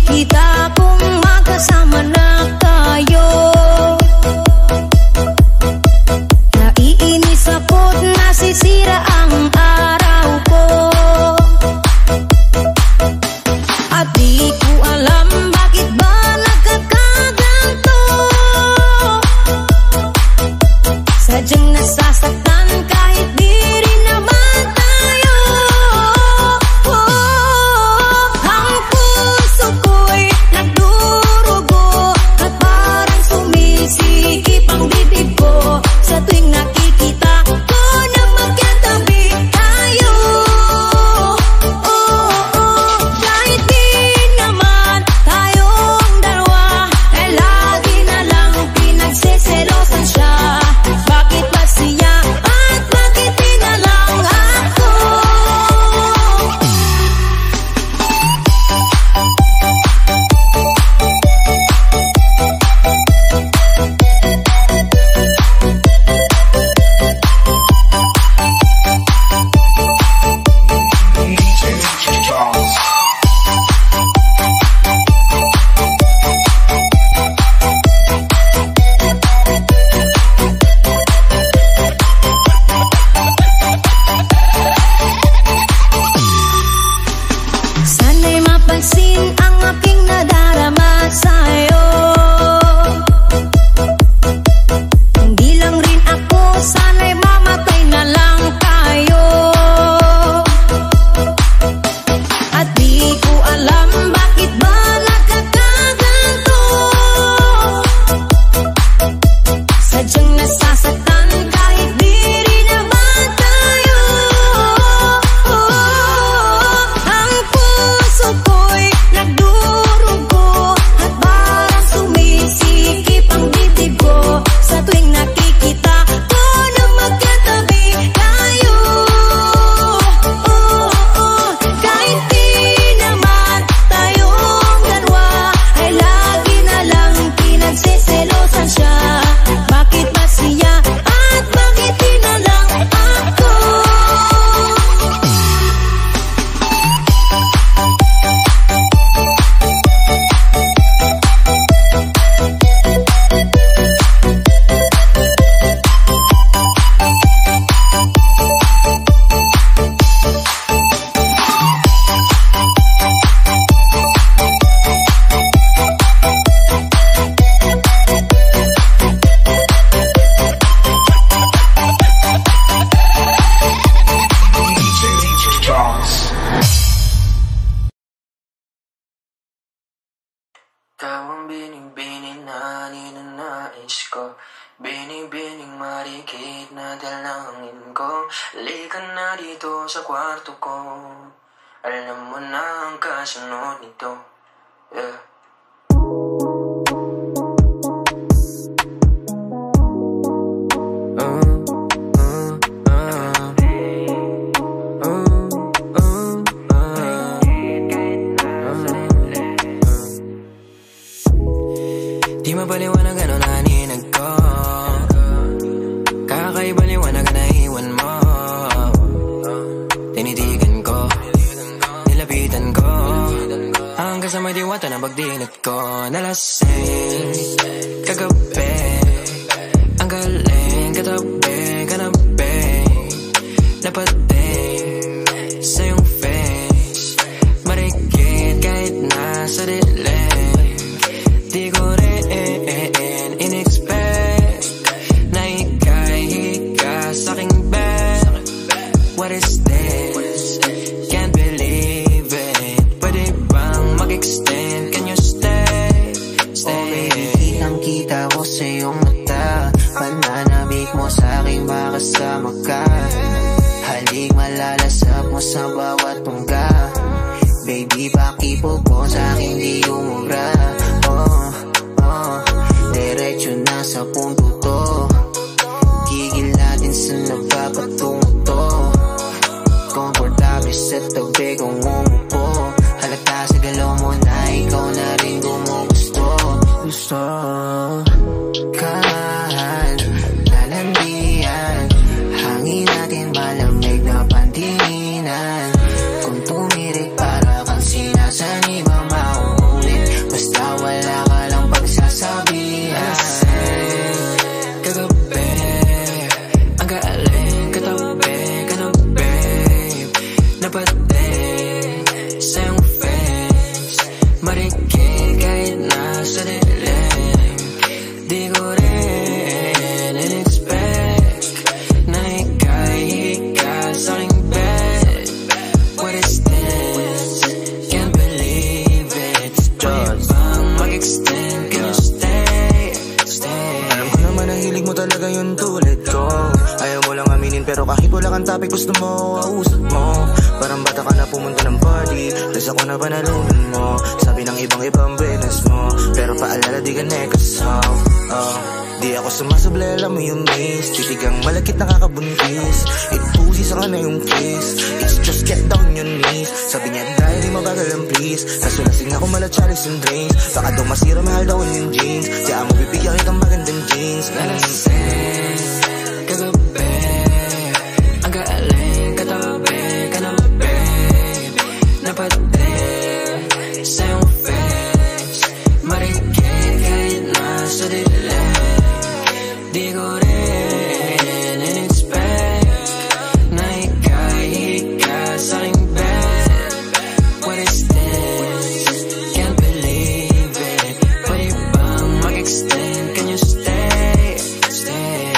nakikita kung magkasama na tayo. Naiinis ako't nasisira ang araw ko. At di ko alam bakit ba nagkakaganto. Sadyang nasasaktan kahit di rin naman tayo. Ang puso ko'y nagdurugo at parang sumisikip ang bibig ko sa tuwing nakikita ko na magkatabi tayo. Kahit di naman tayong dalawa ay lagi na lang pinagseselosan siya. Bakit ba siya at bakit di na lang ako? Sana'y mapansin ang aking nadarama sa'yo. Hindi lang rin ako, sana'y mamatay na lang tayo. At di ko alam bakit ba nagkakaganto. Sadyang nasasaktan kahit di rin naman tayo. Ang puso ko'y nagdurugo at parang sumisikip ang bibig ko sa tuwing nakikita ko na magkatabi tayo. Kahit di naman tayong dalawa ay lagi na lang pinagseselosan siya. Bakit ba siya at bakit di na lang ako? Ikaw ang bining-bining na ninanais ko, bining-bining marikit na dalangin ko. Halika na dito sa kwarto ko, alam mo na ang kasunod nito. Di mapaliwanag ano naninag ko, kakaibaliwanag na iwan mo. Tinitigan ko, nilapitan ko, hanggang sa may diwata na pagdilat ko. Nalasing kagabi, ang galing katabi, kanabi, napating sa iyong face, marikit kahit nasa dilim. Di ko rin in-expect na ika'y hika sa'king bed. What is this? Can't believe it. Pwede bang mag-extend? Can you stay? Stay. Kitang-kita ko sa iyong mata, pananabik mo sa'king makasama ka. Halik malalasap mo sa bawat tungga. Baby, pakipog mo sa'king di umubra. Diretso na sa punto to, gigil natin sa napapatungo to. Komportable sa tabi kong umupo, halata sa galaw mo na ikaw na rin gumugusto. Gusto ka man, lalandian, hangin natin malamig na pantinginan. Kung tumirik para kang sinasanib ang mauulit. topic gusto mo, kausap mo. Parang bata ka na pumunta ng party, tas ako na panalunan mo. Sabi ng ibang ibang business mo, pero paalala di ka nekasaw. Di ako sumasable, alam mo yung miss. Titigang malakit nakakabuntis. It pussy sa na yung kiss. It's just get down your knees. Sabi niya dahil di mabagal ang please. Kaso lasing ako mala chalice and drinks. Baka daw masira, mahal daw yung jeans. Diyan mo bibigyan kitang magandang jeans. Alasing kagabi, ang galing katabi ka na babe. Napatir sa iyong face, marikit kahit nasa dilim. Di ko rin in-expect na ika'y sa aking bed. What is this? Can't believe it. Pwede bang mag-extend? Can you stay? Stay.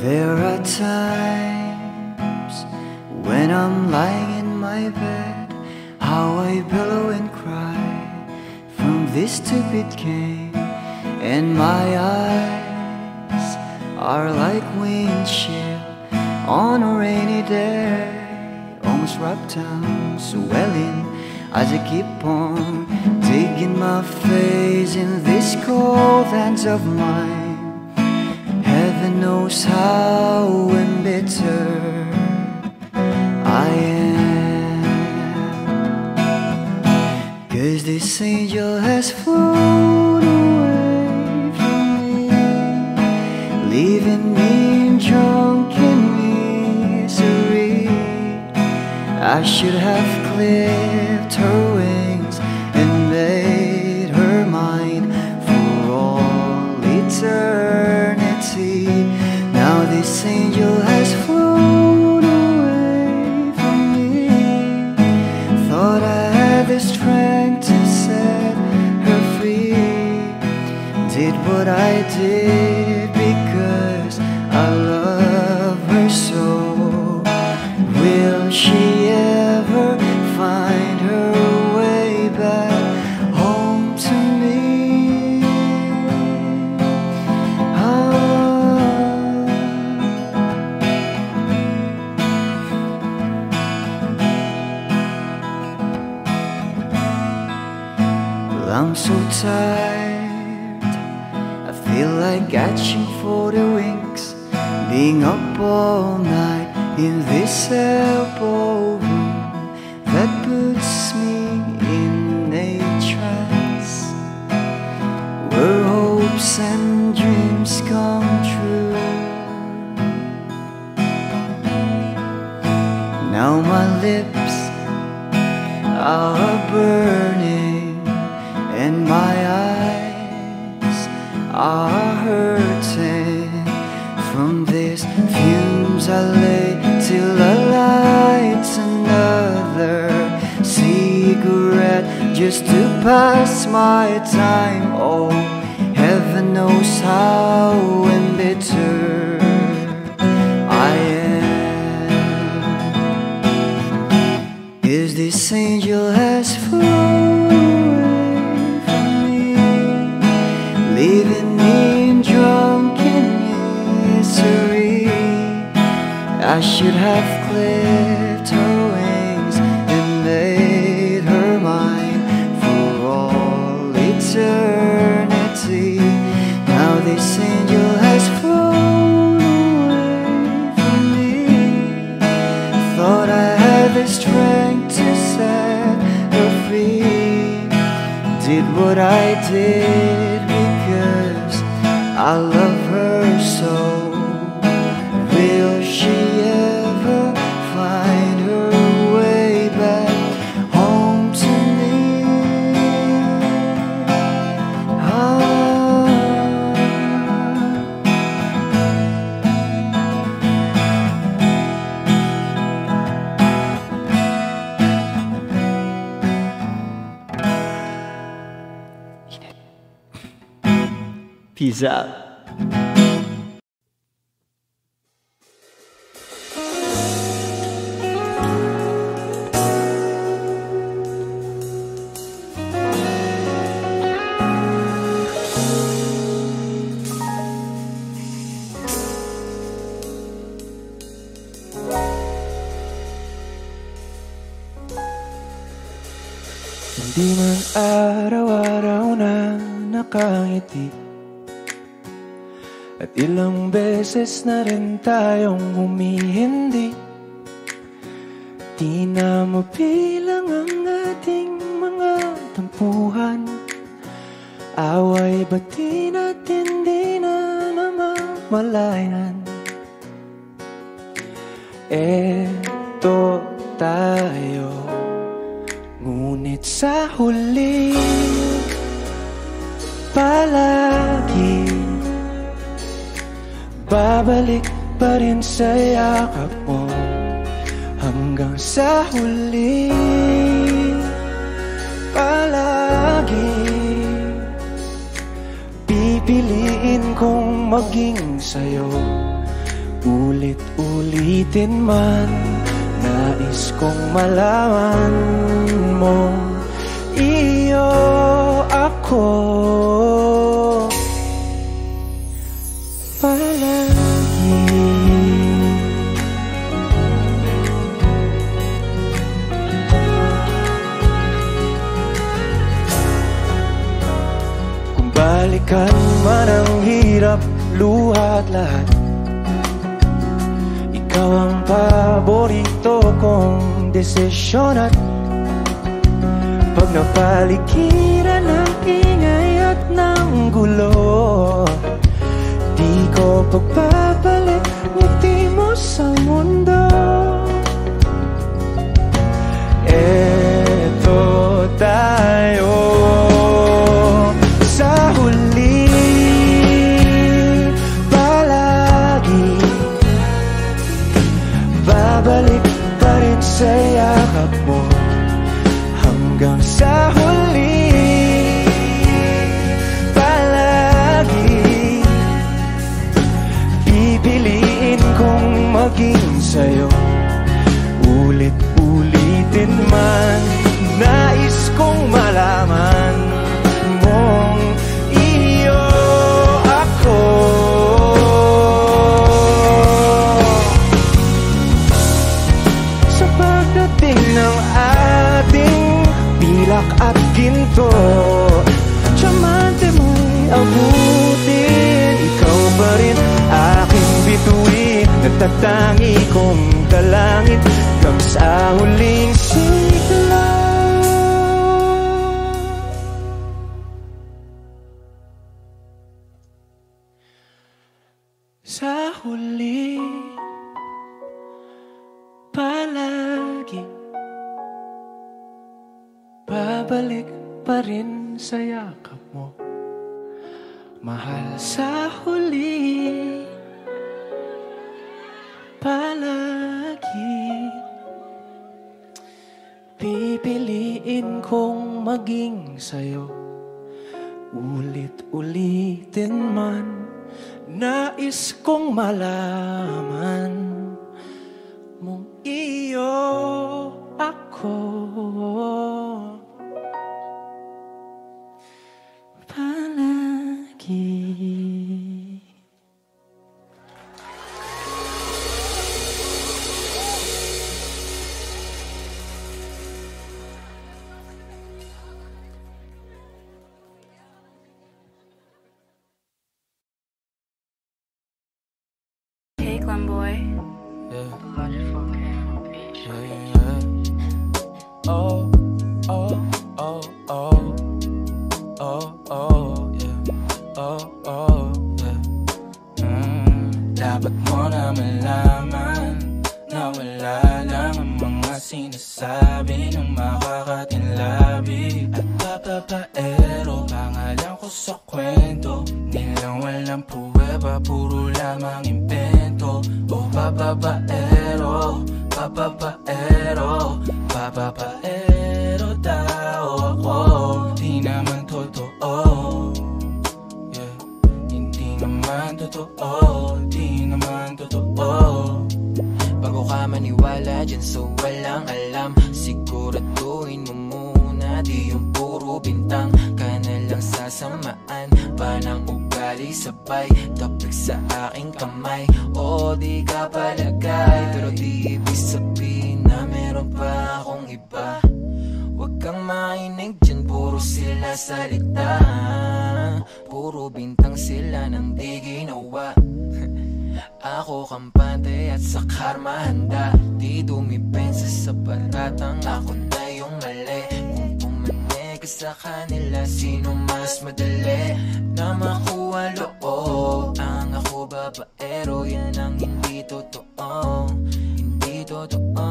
There are times when I'm lying in my bed, how I billow and cry from this stupid game, and my eyes are like windshield on a rainy day, almost wrapped down, swelling as I keep on digging my face in these cold hands of mine. Heaven knows how embittered I am, 'cause this angel has flown away from me, leaving me in drunken misery. I should have clipped her wings and made her mine for all eternity. Now this angel has flown away from me. Thought I had the strength to set her free. Did what I did because I love her so. Will she ever find her way back home to me? I'm so tired, I feel like catching for the wings, being up all night in this elbow room that puts me in a trance, where hopes and dreams come true. Now my lips are burning and my eyes are hurting from these fumes. I lay till I light another cigarette just to pass my time. Oh, heaven knows how embittered I am. Is this angel has flown away from me, leaving me drunk in misery. I should have clipped her wings and made her mine for all eternity. Now this angel has flown away from me. Thought I had the strength to set her free. Did what I did because I love her so. Will she ever find her way back home to me? Peace out. Hindi man araw-araw na nakangiti, at ilang beses na rin tayong humihindi. Di na mabilang ang ating mga tampuhan. Away ba't di natin di na namamalayan? Eto tayo, ngunit sa huli palagi babalik pa rin sa yakap mo. Hanggang sa huli palagi pipiliin kong maging sa'yo. Ulit-ulitin man, nais kong malaman mo, iyo ako palagi. Kung balikan man ang hirap, luha at lahat, ikaw ang paborito kong desisyon. At pag napaligiran ng ingay at ng gulo, di ko pagbabalik ngiti mo sa mundo. Eto tayo sa huli palagi, babalik pa rin sa yakap mo. Hanggang sa huli palagi pipiliin kong maging sa'yo. Ulit-ulitin man, nais kong malaman mong iyo ako. Sa pagdating ng ating pilak at ginto, tiyamante mo'y abutin. Ikaw pa rin aking bituin, nagtatangi kong dalangin hanggang sa huling sigla. Sa huli palagi babalik pa rin sa yakap mo, mahal. Sa huli palagi pipiliin kong maging sa'yo. Ulit-ulitin man, nais kong malaman mong iyo ako. Boy. Yeah. Oh, oh, oh, oh, oh, oh, yeah. Oh, oh, yeah. Dapat mo na malaman na wala lang ang mga sinasabi ng makakatinlabi at papapaero. Pangalan ko sa kwento, nilang walang pruweba, puro lamang impento. O papapaero, papapaero, papapaero tao ako. Di naman totoo, yeah. Hindi naman totoo, di naman totoo. Bago ka maniwala dyan so walang alam, siguraduhin mo muna di yung puro bintang ka na lang sasamaan pa ng ugali sabay tapik sa aking kamay. O di ka palagay pero di ibig sabihin na meron pa akong iba. Huwag kang mainig dyan, puro sila salita, puro bintang sila nang di ginawa. Ako kampante at sa karma handa, di dumipensa sa paratang ako na yung mali. Kung pumanig ka sa kanila, sino mas madali na makuha loob? Ang ako babaero, yan ang hindi totoo, hindi totoo.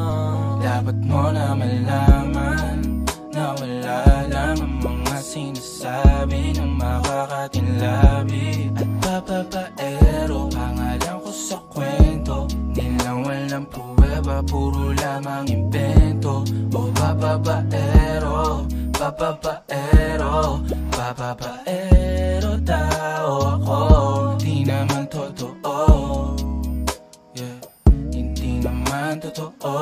Dapat mo na malaman na wala lang ang mga sinasabi ng makakatinlabi at papapaero. Pangalan ko sa kwento, nilang walang pruweba, puro lamang impento. O papapaero, papapaero, papapaero tao ako. Di naman totoo, yeah. Hindi naman totoo,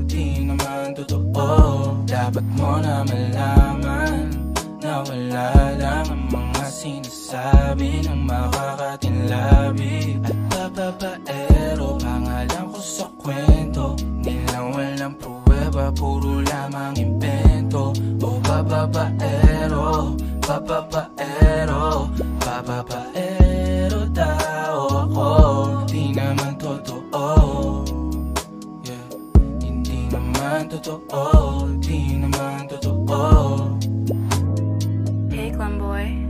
di naman totoo. Dapat mo na malaman na wala lang ang mga sinasabi ng makakatinlabi at papapaero. Pangalan ko sa kwento, nilang walang pruweba, puro lamang impento. O papapaero, papapaero, papapaero tao ako. Di naman totoo, yeah. Hindi naman totoo, di naman totoo. Hey, Boy.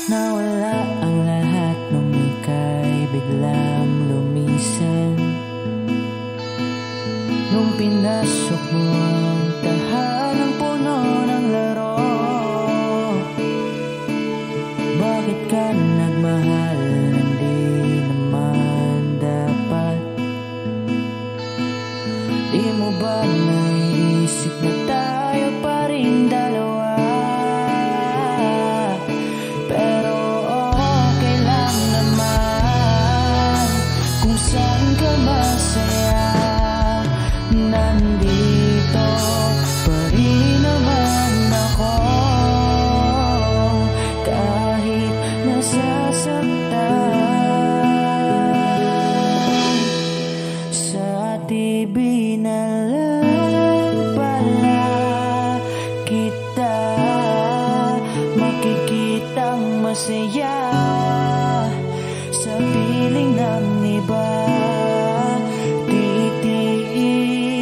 Nawala ang lahat nung ika'y biglang lumisan. Nung pinasok mo ang tahanang puno ng laro, bakit ka nagmahal nang di naman dapat? Di mo ba naisip na tayo pa rin dalawa? Saan ka masaya? Nandito pa rin naman ako, kahit nasasaktan. Sa TV na lang pala kita makikitang masaya sa piling ng iba.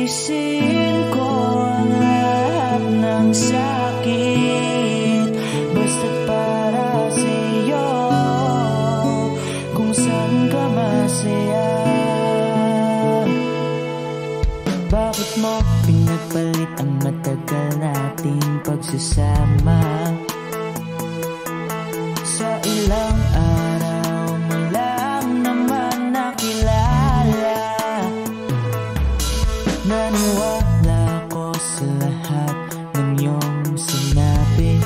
Titiisin ko ang lahat ng sakit basta't para sa'yo, kung saan ka masaya. Bakit mo pinagpalit ang matagal nating pagsasama? Sa ilang araw mo lang naman nakilala. Naniwala ko sa lahat ng iyong sinabi.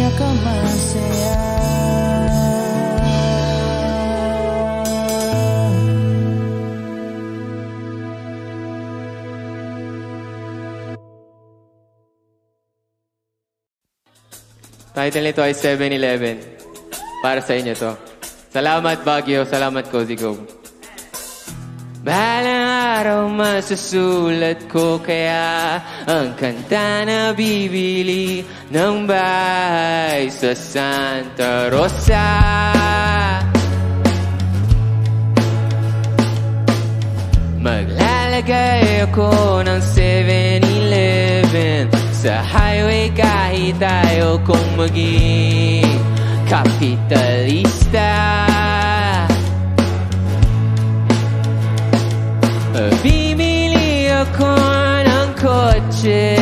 pinakamasaya. Title nito ay 7-Eleven. Para sa inyo to. Salamat Baguio, salamat Cozy Go. Balang araw masusulat ko kaya ang kanta na bibili ng bahay sa Santa Rosa. Maglalagay ako ng 7-Eleven sa highway kahit tayo kung maging kapitalista. Bibili ako ng kotse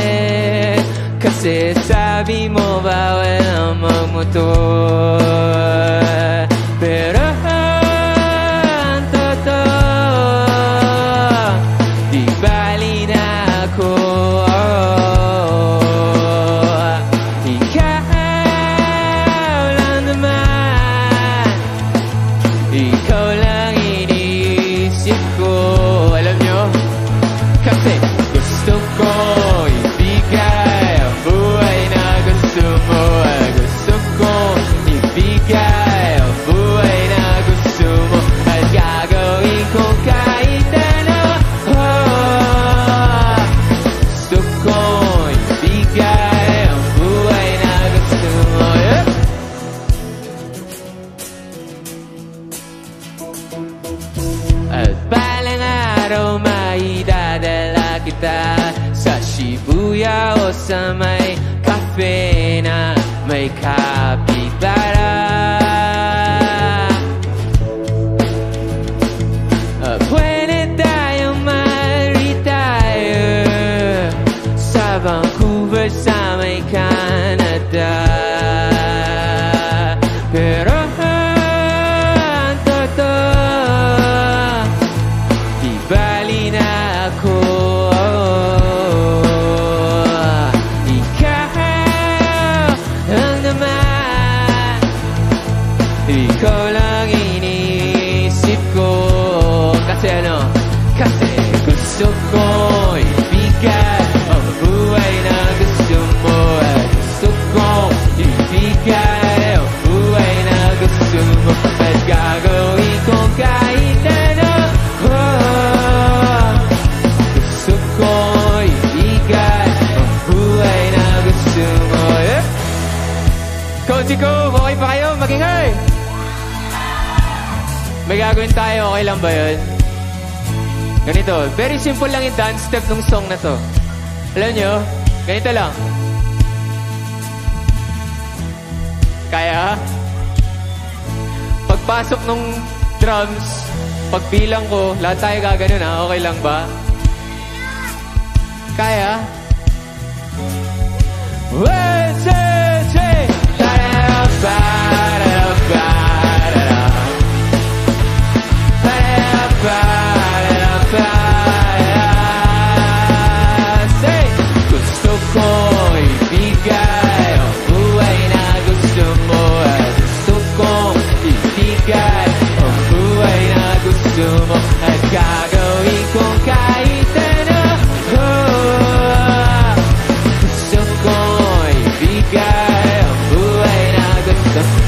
kasi sabi mo bawal ang magmotor. Pero ang totoo, di bali na ako. Ikaw lang naman, ikaw lang iniisip ko. Alam nyo, kasi gusto ko ibigay ang buhay na gusto mo. Gusto ko ibigay ang buhay na gusto mo. At gagawin ko kahit ano. Gusto ko ibigay ang buhay na gusto mo. At balang araw maidadala kita sa Shibuya o sa may cafe na may kapitara. Pwede tayong ma-retire sa Vancouver sa may Canada. Pero ang totoo, di bali na ako. Ikaw lang naman, ikaw lang iniisip ko. Kasi ano? Kasi gusto ko ibigay ang buhay na gusto mo. Gusto ko ibigay ang buhay na gusto mo. At gagawin ko kahit ano. Gusto ko ibigay ang buhay na gusto mo. Cozy ko, okay pa kayo? Magingay! May gagawin tayo, okay lang ba yun? Ganito, very simple lang yung dance step ng song na to. Alam nyo, ganito lang. Kaya? Pagpasok ng drums, pagbilang ko, lahat tayo gaganon ha, okay lang ba? Kaya? 1, 2, 3! Gusto ko ibigay ang buhay na gusto mo. Gusto ko ibigay ang buhay na gusto mo. At gagawin ko kahit ano. Gusto ko ibigay ang buhay na gusto mo.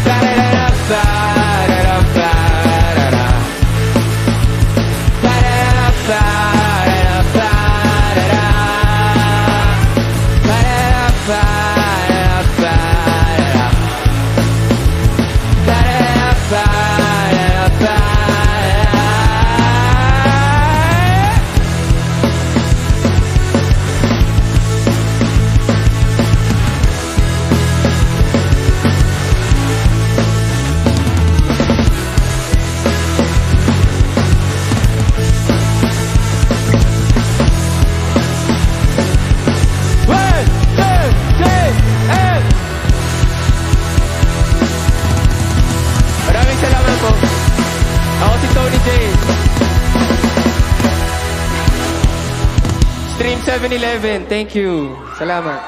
Stream 7-Eleven, thank you. Salamat.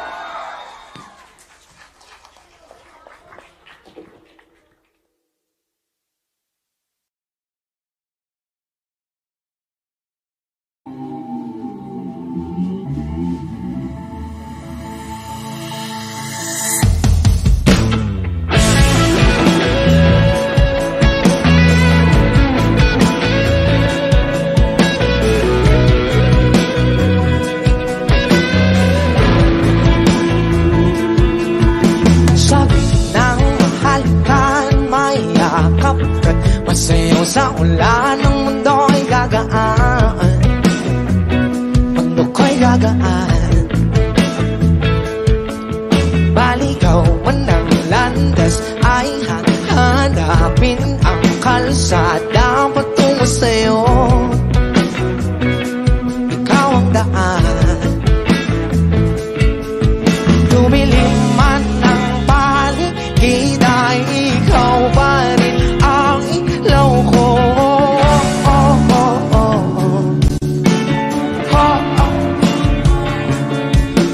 sa ulan ng mundo ay gagaan, mundo ko'y gagaan. Baligaw man ang landas ay hanapin ang kalsada patungo sa'yo. Ikaw ang daan, dumilim man ang paligid ay ikaw pa rin ang ilaw ko.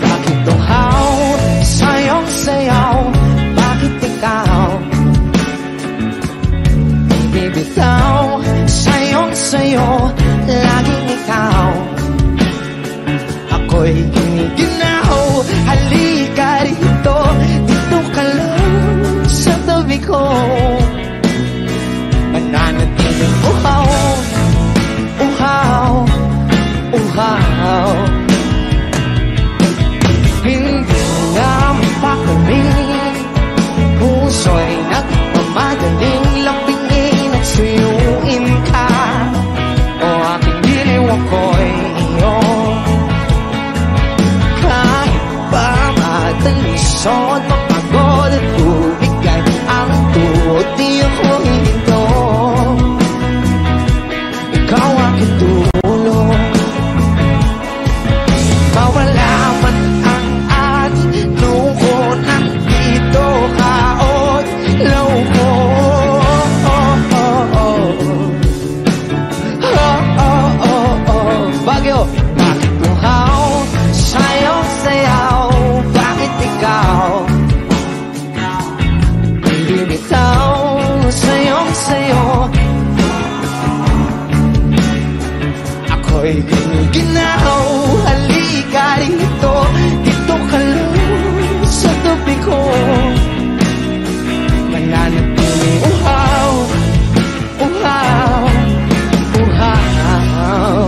Bakit tunghaw sa'yong sayaw? Bakit ikaw bibitaw? Sa'yong sayo, laging ikaw. Ako'y giniginaw, halika rito, dito ka lang sa tabi ko. Mananatiling uhaw, uhaw, uhaw. Hindi na mapakaling, puso'y nagmamadaling lapingin at suyuin ka. O aking diliw ako'y iyo. Kahit pa matanisod, mapagod at bumigay ang tuhod, di ako hihinto. Ikaw aking tulong, mawala man ang ating luko, nandito ka o ilaw ko. Bagyo, bakit tuhaw sa'yong sayaw? Bakit ikaw bibitaw? Sa'yong sayo, ako'y giniginaw, halika rito, dito ka lang sa tabi ko. Mananatiling uhaw, uhaw, uhaw.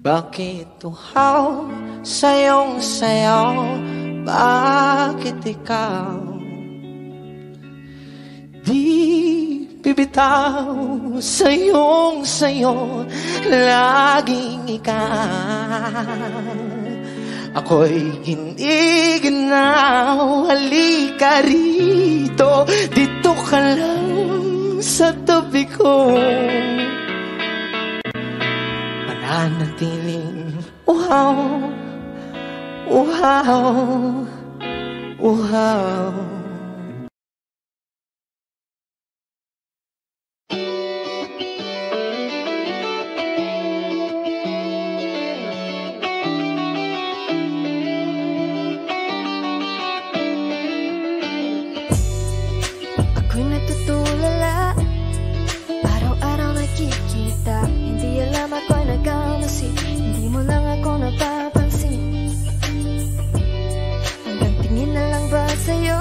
Bakit tuhaw sa'yong sayaw? Bakit ikaw di bibitaw? Sa'yong sayo, laging ikaw. Ako'y giniginaw, halika rito, dito ka lang sa tabi ko. Mananatiling uhaw, uhaw, uhaw. Ako'y natutulala, araw-araw nakikita. Hindi alam ako'y nagkamasi, hindi mo lang ako napapansin. Hanggang tingin na lang ba sa'yo,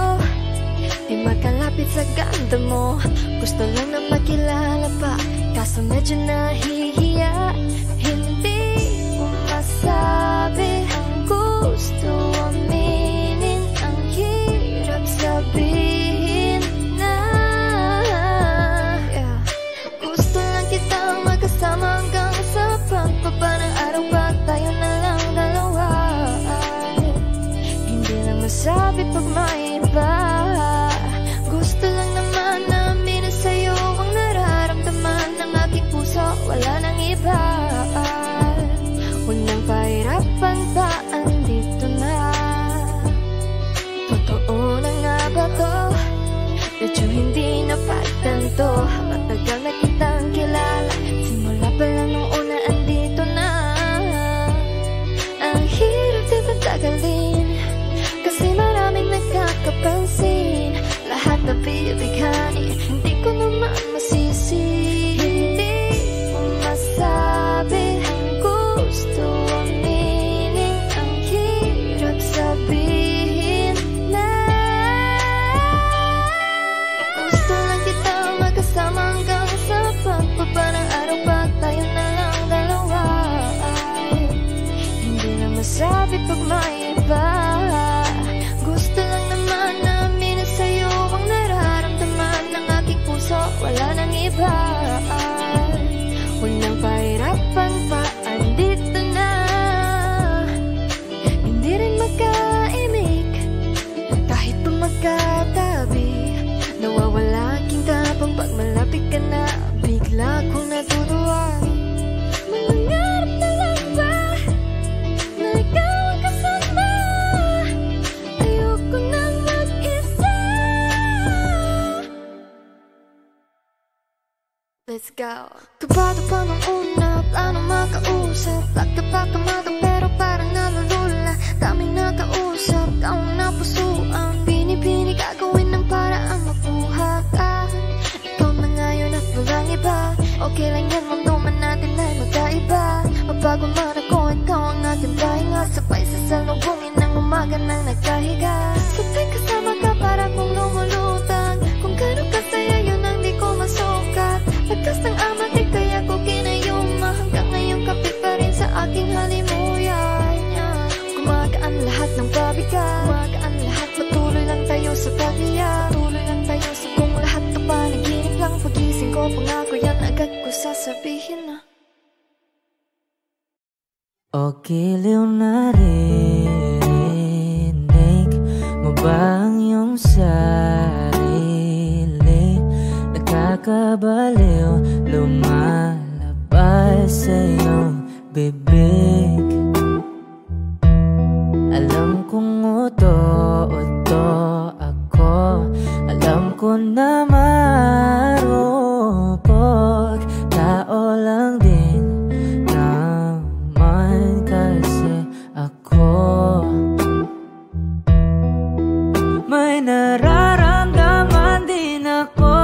di makalapit sa ganda mo. Gusto lang na makilala pa, kaso medyo nahihiya. Hindi mo masabi ang gusto aminin, ang hirap sabihin na gusto lang kitang magkasama hanggang sa pagbaba ng araw pa, tayo na lang dalawa. Hindi lang masabi pag may iba. Gusto lang naman namin na sa'yo ang nararamdaman ng aking puso, wala nang iba. Huwag nang pahirapan pa, andito na. Totoo na nga ba to? Medyo hindi na pagtanto, matagal na kitang ka na, bigla kong natutuwa. Mangarap na lang ba na ikaw ang kasama? Ayoko nang mag-isa. Let's go. Kabado pa nung una, plano makausap. Pagkapakamado pero parang nalulula. Daming nakausap, taong napusuan. Pinipini gagawin ng paraang makuha ka. Ikaw na ngayon at walang iba. Okay lang yan, mamduman natin ay magkaiba. Mabago man ako, ikaw ang ating pahinga. Sabay sasalubungin ng umaga nang nagkahiga. Sabay kasama ka para kong lumulutang. Kung gano'n kasaya yun ang di ko masukat. Lakas ng amat eh kaya ko kinayuma. Hanggang ngayon kapit pa rin sa aking halimuyan. Gumagaan lahat ng pabigat. Gumagaan lahat, patuloy lang tayo sa pagbiyak. Patuloy lang tayo sa kung lahat na panaginip lang. Pagising ko pangako yan agad ko sasabihin na. O giliw na rinig mo ba ang iyong sarili? Nakakabaliw, lumalabas sa iyong bibig. Alam kong uto-uto ako, alam ko na marupok. Tao lang din naman kasi ako. May nararamdaman din ako,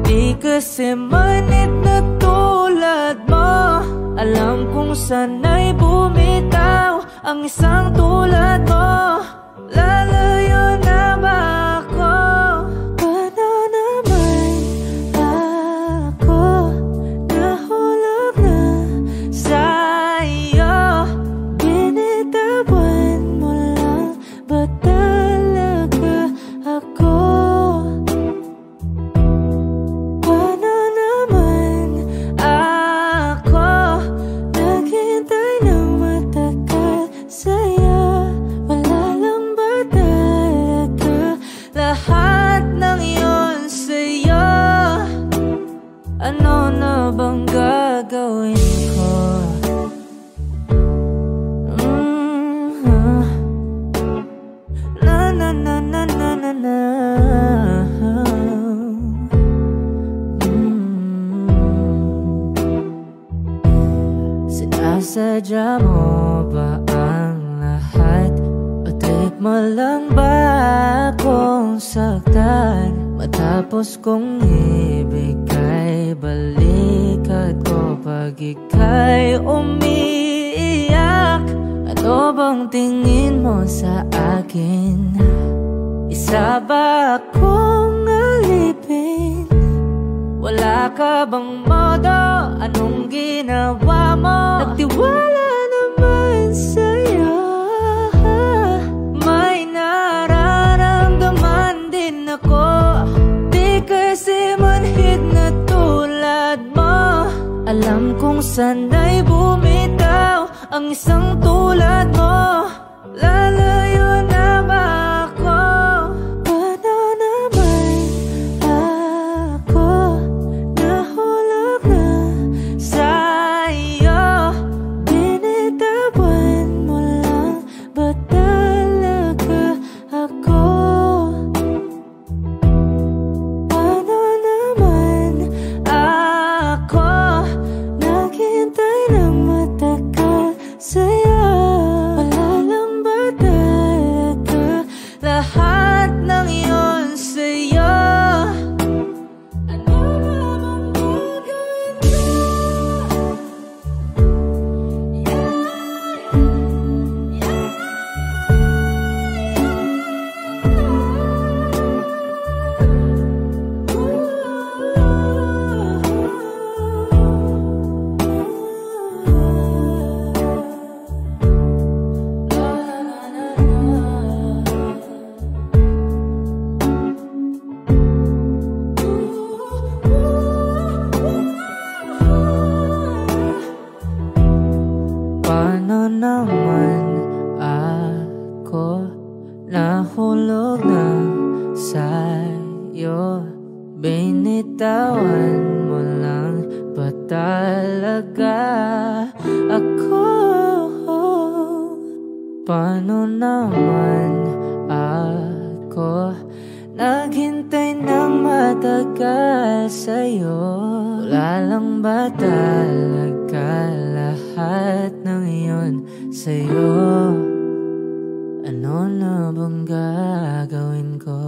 di kasi manit na tulad mo. Alam kong sana'y bumitaw ang isang tulad mo. Lalayo na ba ako? Paano naman ako nahulog na sa'yo? Binitawan mo lang ba talaga ako? Paano naman ako naghintay ng matagal sa'yo? Wala lang ba talaga lahat ng yun sa'yo? Ano na bang gagawin ko? Na na na na na na na. Sinasadya mo ba ang lahat? O trip mo lang ba akong saktan? Matapos kong ibigay balikat ko pag ika'y umiiyak. Ano bang tingin mo sa akin? Isa ba akong alipin? Wala ka bang modo? Anong ginawa mo? Nagtiwala naman sa'yo. May nararamdaman din ako, di kasi manhid na tulad mo. Alam kong sana'y bumitaw ang isang tulad mo. Lalayo na ba ako? Paano naman ako nahulog na sa'yo? Binitawan mo lang ba talaga ako? Paano naman ako naghintay ng matagal sa'yo? Wala lang ba talaga lahat ng yun sa'yo? Ano bang gagawin ko? Paano naman ako nahulog na sa'yo? binitawan mo lang ba talaga ako? Paano naman ako naghintay ng matagal sa'yo? Wala lang ba talaga lahat ng iyon sa'yo? Ano na bang gagawin ko?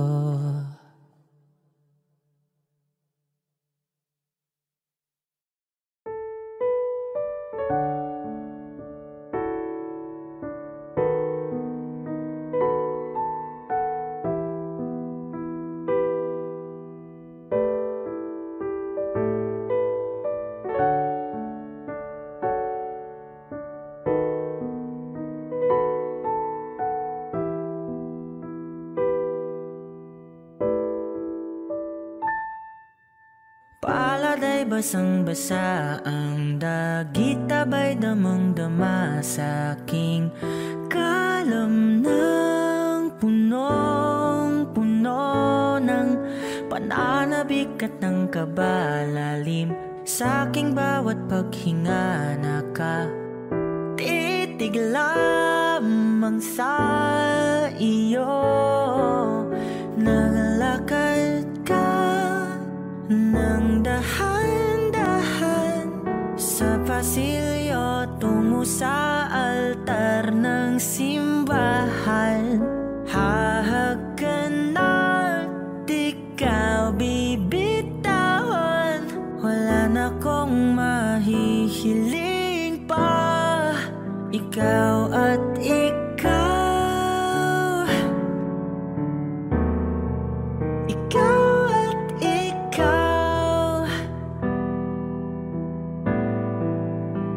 Palad ay basang-basa ang dagit, tabay damang-dama sa aking kalamnang punong-puno ng pananabik at ng kabalalim. Sa aking bawat paghinga nakatitig lamang sa iyo. Nagalakad ka nang dahan-dahan sa pasilyo tungo sa altar ng simbahan. Hahagkanan, di ka bibitawan. Wala na kong mahihiling pa. Ikaw at ikaw, ikaw at ikaw,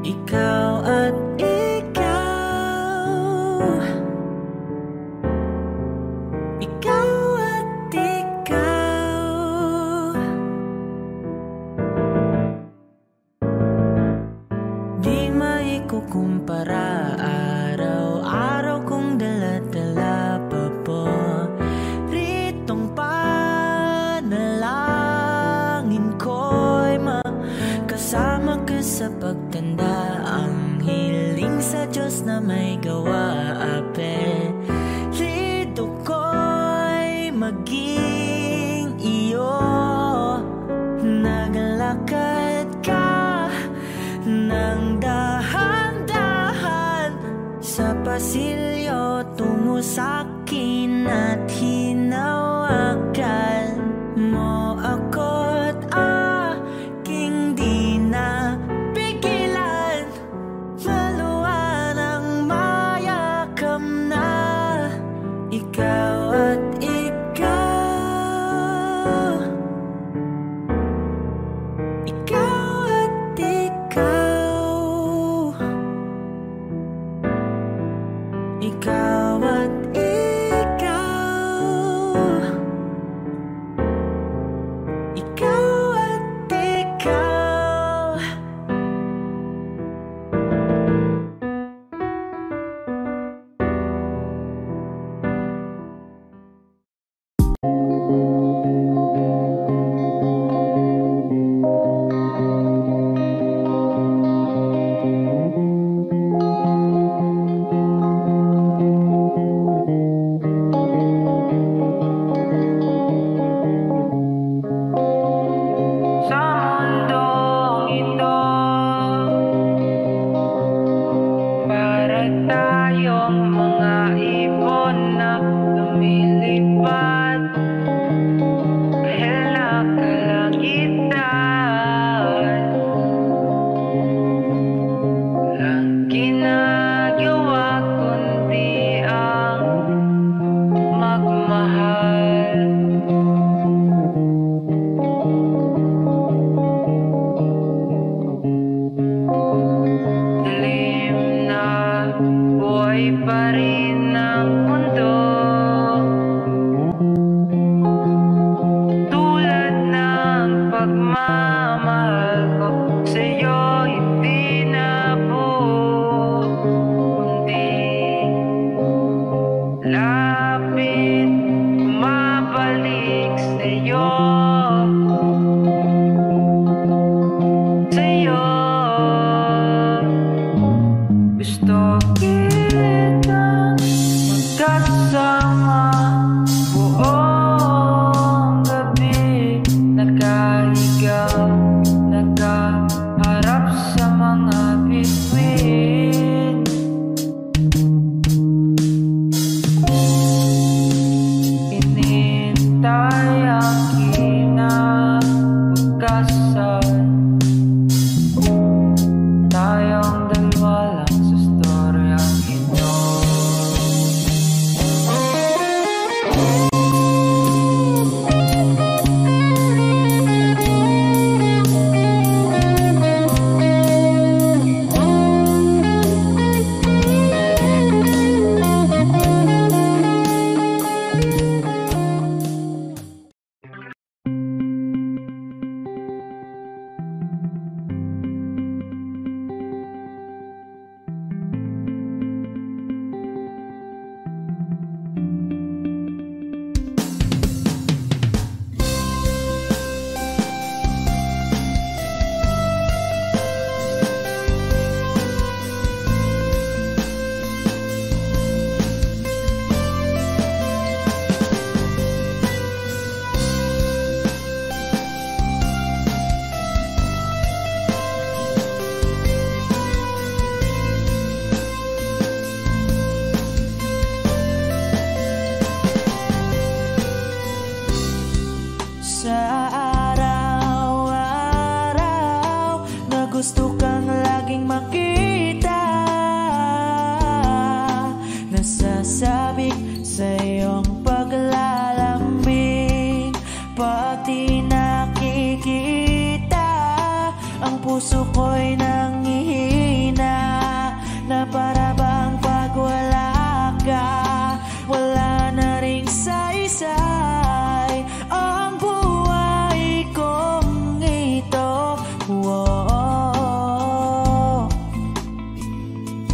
ikaw at ikaw, ikaw at ikaw. Di maikukumpara, araw-araw kong dala-dala pa po ritong panalangin ko'y makasama ka sa pagtanda. Ang hiling sa Diyos na may gawa, apelido ko'y maging iyo. Naglakad ka nang dahan-dahan sa pasilyo tungo sa'kin at hinawakan mo ako't aking di na pigilan. Maluwan ang mayakam na ikaw at ikaw, ikaw at ikaw, ikaw at ikaw, puso ko'y nanghihina, na para bang pag wala ka, wala na ring saysay ang buhay kong ito. Whoa,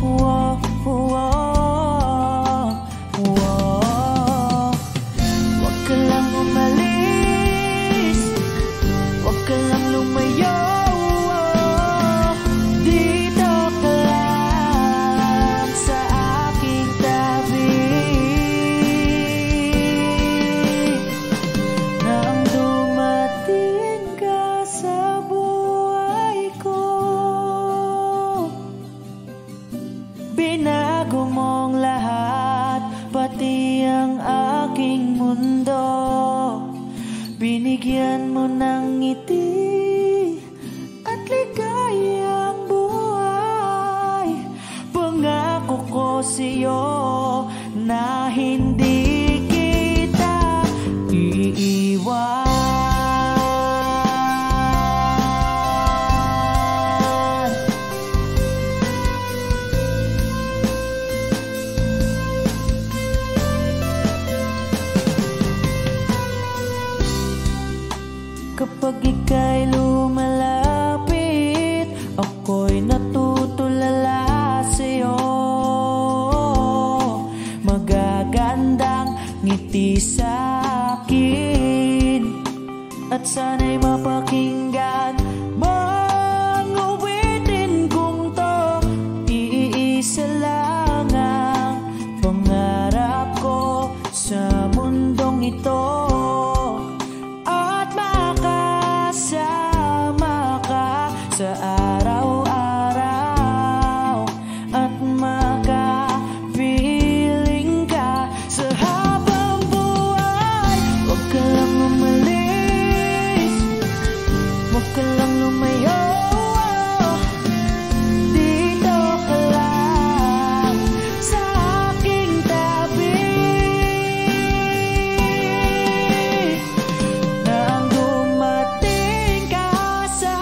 whoa, whoa, whoa. Huwag ka lang umalis, huwag ka lang lumayo, dito ka lang sa aking tabi. Nang dumating ka sa buhay ko, binago mong lahat, pati ang aking mundo. Binigyan mo ng ngiti at ligayang buhay. Pangako ko sa'yo na hindi kita iiwan. Kapag ika'y lumalapit, ako'y natutulala sa'yo. Magagandang ngiti sa'kin, at sana'y mapakinggan mong uwitin kong to. Iisa lang ang pangarap ko sa mundong ito, sa araw-araw, at makapiling ka sa habang buhay. Huwag ka lang umalis, huwag ka lang lumayo, dito ka lang sa aking tabi. Nang dumating ka sa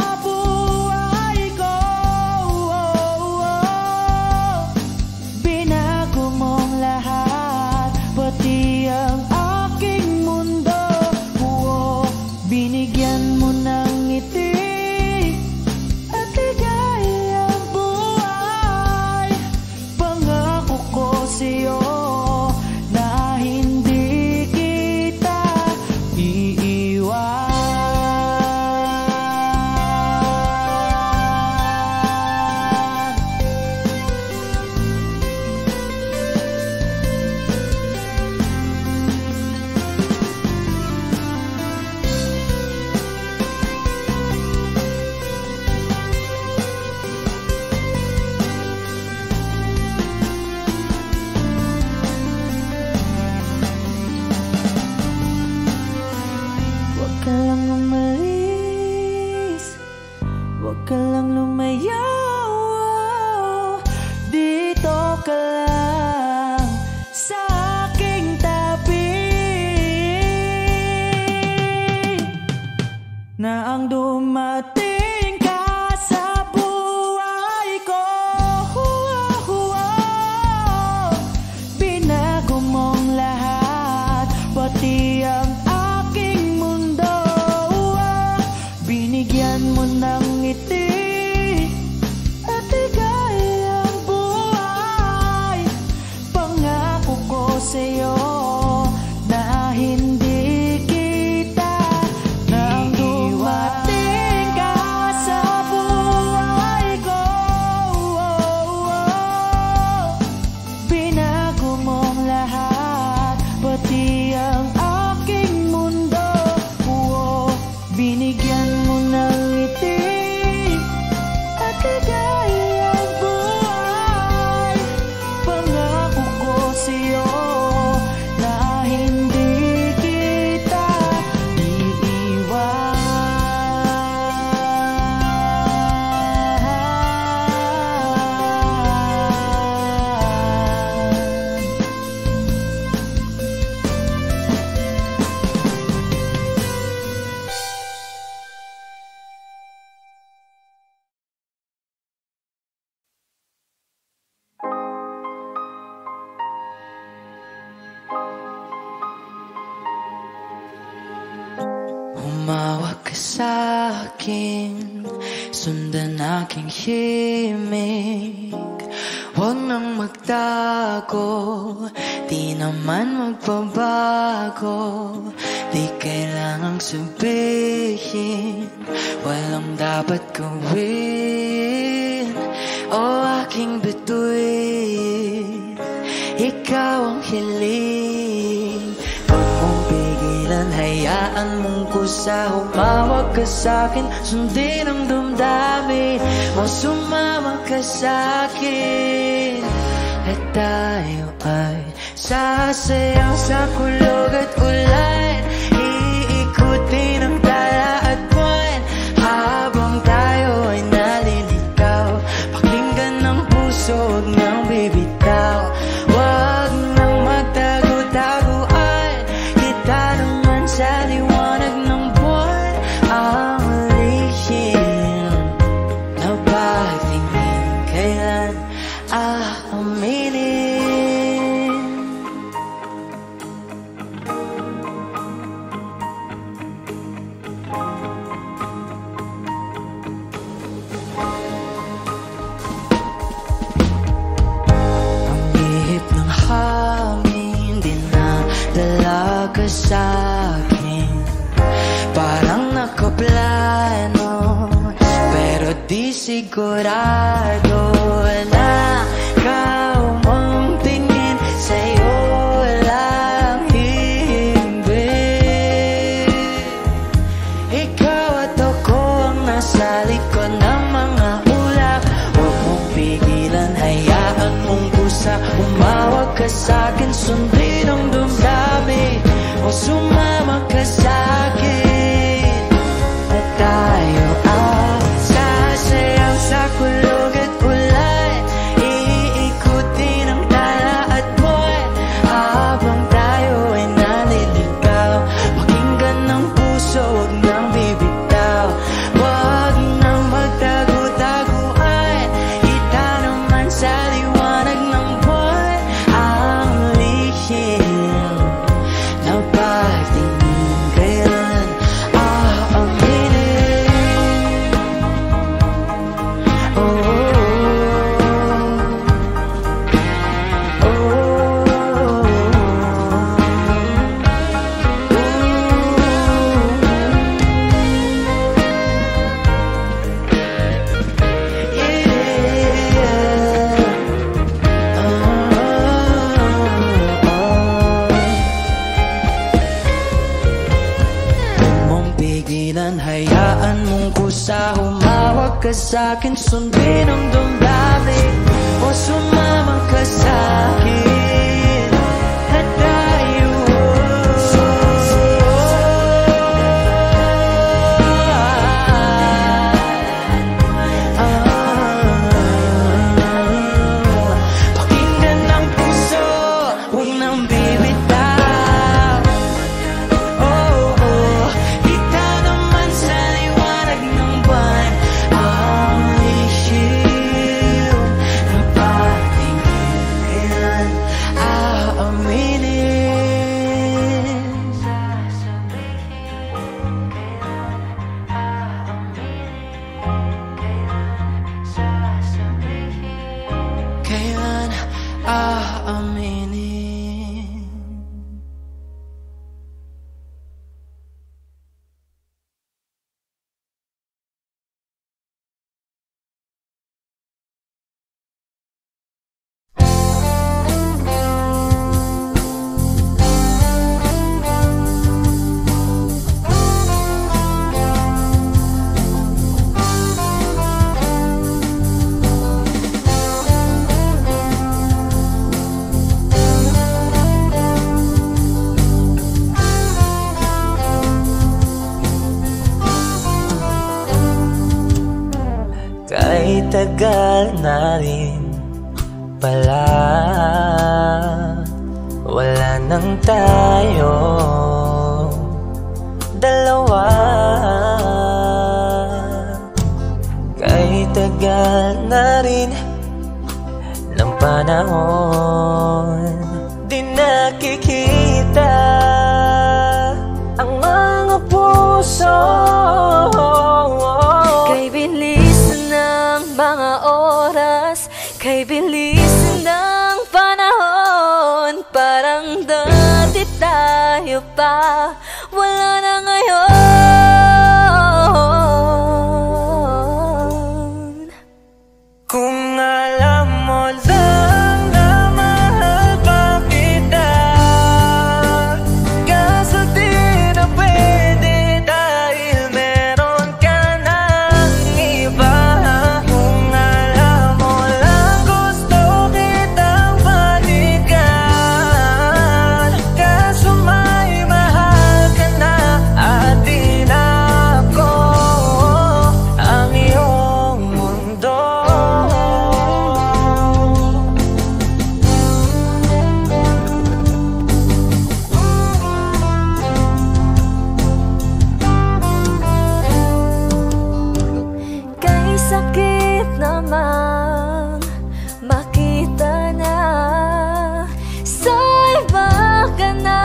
pati ang aking mundo. Binigyan mo ng ngiti at ligayang buhay. Pangako ko sa'yo na hindi kita iiwan. Huwag ka lang umalis, huwag ka lang lumayo, dito ka lang sa aking tabi. Na ang dumating ka sa buhay ko, binago mong lahat, pati ang aking mundo. Binigyan mo ng ngiti at ligayang buhay. Pangako ko sa'yo na hindi kita nang dumating ka sa buhay ko. Binago mong lahat, pati ang aking Tumawag ka sa'kin, sundan aking himig. Huwag nang magtago, di naman magbabago. Di kailangang sabihin, walang dapat gawin. O aking bituin, ikaw ang hiling. Huwag mong pigilan, hayaan mong kusa. Humawag ka sa'kin, sundin ang damdamin. O sumama ka sa'kin, at tayo ay sasayaw sa kulog at ulan. Iikutin ang tala at buwan, habang tayo ay naliligaw. Pakinggan ng puso, huwag nang bibitaw. Huwag nang magtago-taguan, kita naman sa liwanag ng buwan. Ang lihim na pagtingin, kailan aaminin? Hangin, dinadala ka sa'kin. Parang nakaplano, pero di sigurado na ikaw mong tingin, sa'yo lang himbing. Ikaw at ako ang nasa likod ng mga ulap. Huwag mong pigilan, hayaan mong kusa. Umawag ka sa'kin, sundin ang damdamin. O sumama ka sa'kin, at tayo ay sasayaw sa kulog at ulan. Iikutin ang tala at buwan, habang tayo ay naliligaw. Pakinggan ng puso, huwag nang bibitaw. Huwag nang magtago-taguan, kita naman sa liwanag ng buwan. Ang lihim na pagtingin, kailan aaminin? Oh, oh, oh, mong pigilan, hayaan mong kusa. Humawag ka sa'kin, sundin ang damdamin. O sumama ka sa'kin, at tayo pakinggan ng puso, huwag nang bibitaw. Oh, oh, kita naman sa liwanag ng buwan. Ang lihim na pagtingin, kailan aaminin? Kailan aaminin? Kahit tagal na rin pala, wala nang tayo dalawa. Kahit tagal na rin ng panahon, di nakikita ang mga puso puso. Kay bilis ng mga oras, kay bilis ng panahon, parang dati tayo pa, wala na ngayon. Kung alam mo lang na mahal pa kita, kaso di na pwede dahil meron ka ng iba. Kung alam mo lang gusto kitang balikan, kaso may mahal ka na at di na ako ang iyong mundo. Kay sakit namang makita na sa iba ka na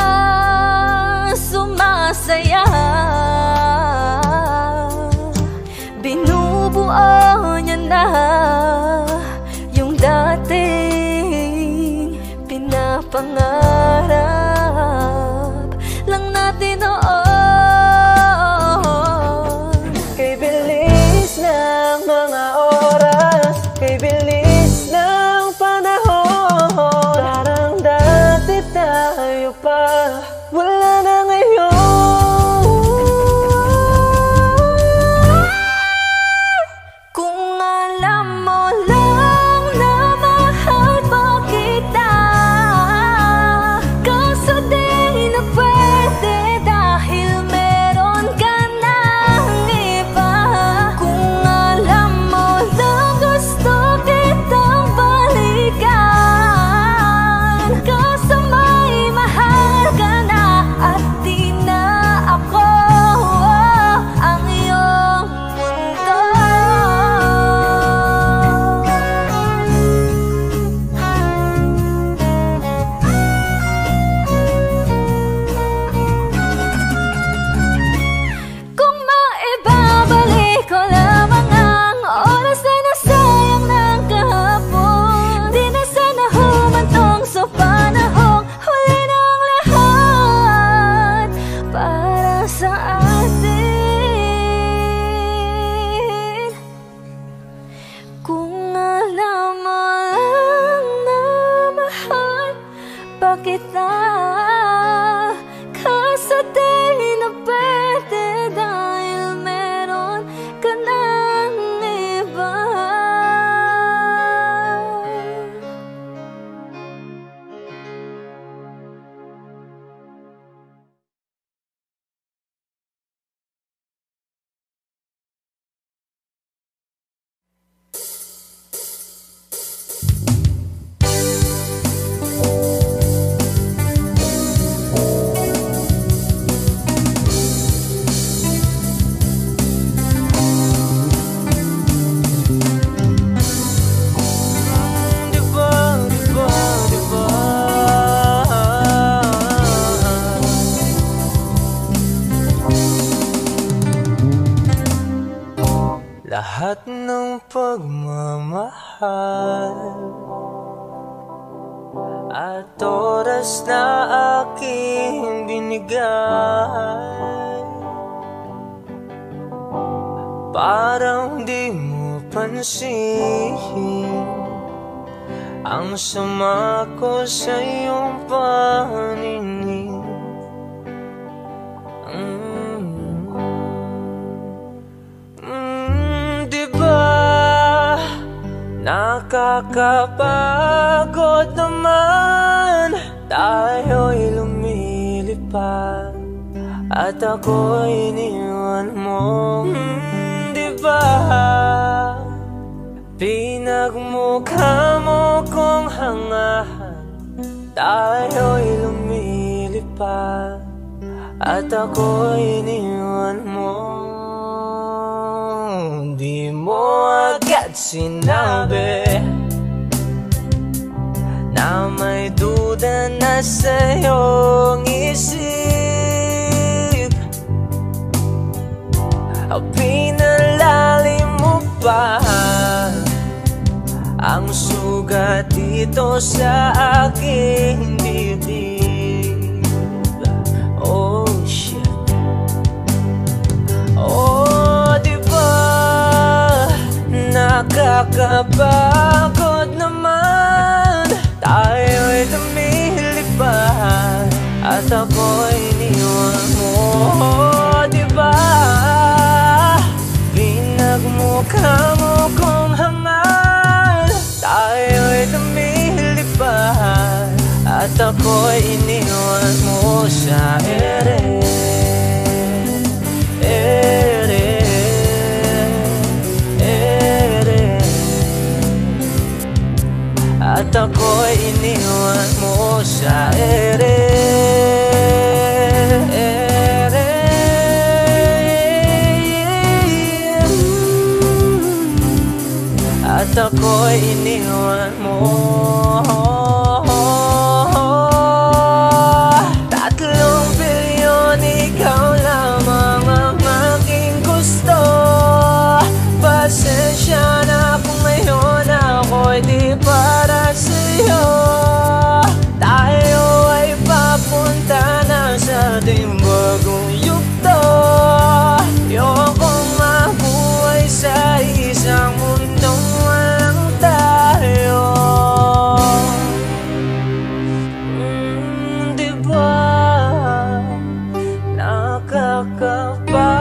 sumasaya. Binubuo niya na yung dating pinapangarap lang natin noon. Kay bilis ng mga oras, kay bilis ng panahon, parang dati tayo pa, wala na ngayon. Kung alam mo lang na mahal pa kita, kaso di na pwede dahil meron ka ng iba. Kung alam mo lang gusto kitang balikan, kaso may mahal ka na at di na ako ang iyong mundo. Kung maibabalik ko lamang ang oras na nasayang ng kahapon, di na sana humantong sa panahong huli ng lahat para sa atin. Kung alam mo lang na mahal pa kita, kaso di na pwede dahil meron ka ng iba. Lahat ng pagmamahal at oras na aking binigay, parang di mo pansin ang sama ko sa iyong paningin. Nakakapagod naman, tayo'y lumilipad at ako'y iniwan mo. Diba pinagmukha mo kong hangahan, tayo'y lumilipad at ako'y iniwan mo. Di mo agad sinabi na may duda na sa iyong isip. pinalalim mo pa ang sugat dito sa aking dibdib. Oh shit. Oh, diba nakakapagod naman, tayo'y lumilipad at ako'y iniwan mo. Oh, diba pinagmukha mo kong hangal, tayo'y lumilipad at ako'y iniwan mo sa ere. At ako'y iniwan mo sa ere. At ako'y iniwan mo. 3 bilyon, ikaw lamang ang aking gusto. Pasensya na kung ngayon ako'y di para sa'yo. Tayo ay papunta na sa ating bagong yugto. Ayokong mabuhay sa isang mundong walang tayo. Diba nakakapagod